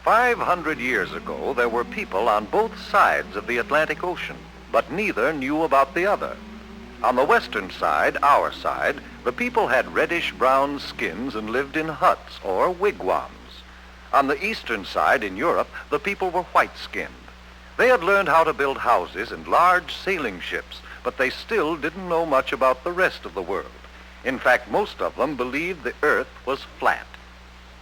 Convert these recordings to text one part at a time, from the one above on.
500 years ago, there were people on both sides of the Atlantic Ocean, but neither knew about the other. On the western side, our side, the people had reddish-brown skins and lived in huts or wigwams. On the eastern side, in Europe, the people were white-skinned. They had learned how to build houses and large sailing ships, but they still didn't know much about the rest of the world. In fact, most of them believed the earth was flat.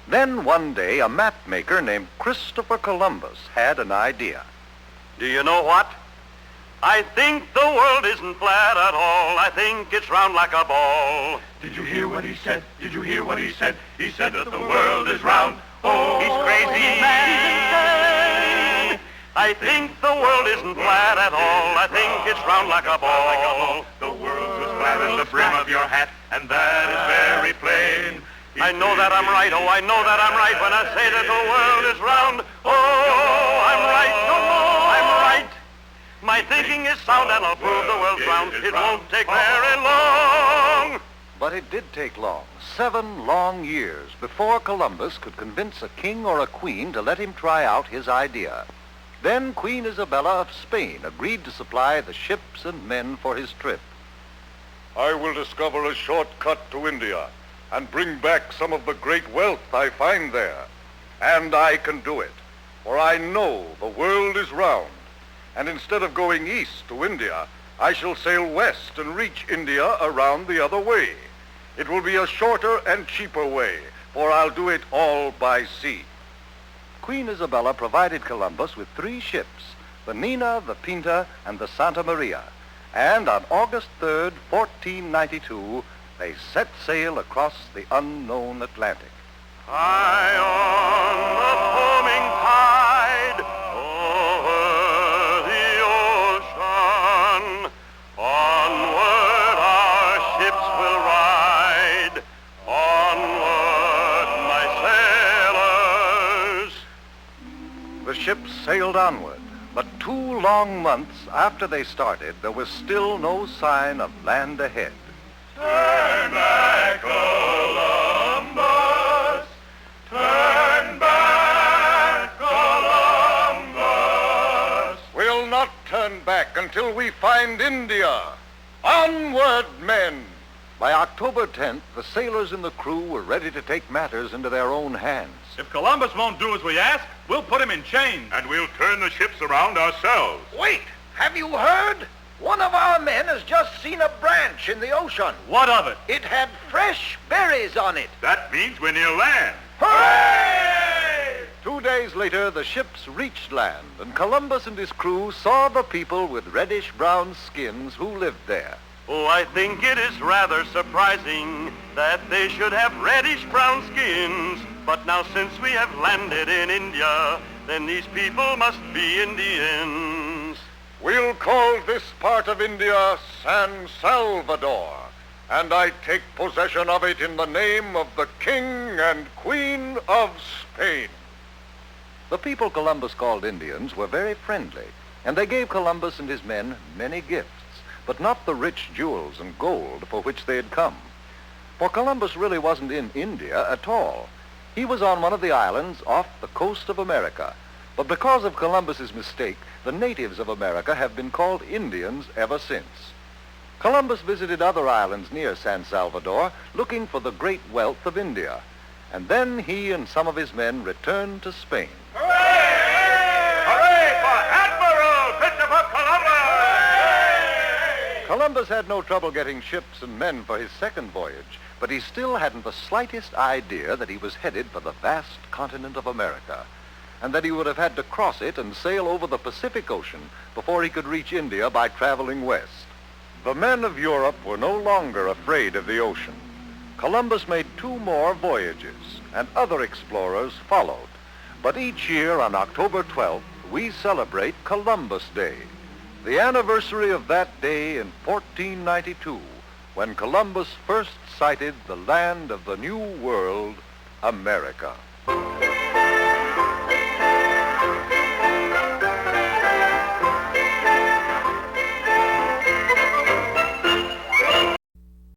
Then one day, a mapmaker named Christopher Columbus had an idea. Do you know what? I think the world isn't flat at all. I think it's round like a ball. Did you hear what he said? Did you hear what he said? He said that the world is round. Oh, He's crazy, man. I think the world isn't flat at all. I think it's round like a ball. The world's as flat as the brim of your hat, and that is very plain. I know that I'm right. Oh, I know that I'm right when I say that the world is round. Oh, I'm right. I'm right. My thinking is sound, and I'll prove the world's round. It won't take very long. But it did take long, 7 long years, before Columbus could convince a king or a queen to let him try out his idea. Then Queen Isabella of Spain agreed to supply the ships and men for his trip. I will discover a shortcut to India and bring back some of the great wealth I find there. And I can do it, for I know the world is round. And instead of going east to India, I shall sail west and reach India around the other way. It will be a shorter and cheaper way, for I'll do it all by sea. Queen Isabella provided Columbus with 3 ships, the Nina, the Pinta, and the Santa Maria. And on August 3rd, 1492, they set sail across the unknown Atlantic. High on the foaming tide, over the ocean, onward our ships will ride, onward, my sailors. The ships sailed onward, but 2 long months after they started, there was still no sign of land ahead. Turn back, Columbus. Turn back, Columbus. We'll not turn back until we find India. Onward, men! By October 10th, the sailors and the crew were ready to take matters into their own hands. If Columbus won't do as we ask, we'll put him in chains. And we'll turn the ships around ourselves. Wait! Have you heard? One of our men has just seen a branch in the ocean. What of it? It had fresh berries on it. That means we're near land. Hooray! 2 days later, the ships reached land, and Columbus and his crew saw the people with reddish-brown skins who lived there. Oh, I think it is rather surprising that they should have reddish-brown skins. But now since we have landed in India, then these people must be Indians. We'll call this part of India San Salvador, and I take possession of it in the name of the King and Queen of Spain. The people Columbus called Indians were very friendly, and they gave Columbus and his men many gifts, but not the rich jewels and gold for which they had come. For Columbus really wasn't in India at all. He was on one of the islands off the coast of America. But because of Columbus's mistake, the natives of America have been called Indians ever since. Columbus visited other islands near San Salvador, looking for the great wealth of India. And then he and some of his men returned to Spain. Hooray! Hooray for Admiral Christopher Columbus! Columbus had no trouble getting ships and men for his second voyage, but he still hadn't the slightest idea that he was headed for the vast continent of America, and that he would have had to cross it and sail over the Pacific Ocean before he could reach India by traveling west. The men of Europe were no longer afraid of the ocean. Columbus made 2 more voyages, and other explorers followed. But each year on October 12th, we celebrate Columbus Day, the anniversary of that day in 1492, when Columbus first sighted the land of the New World, America.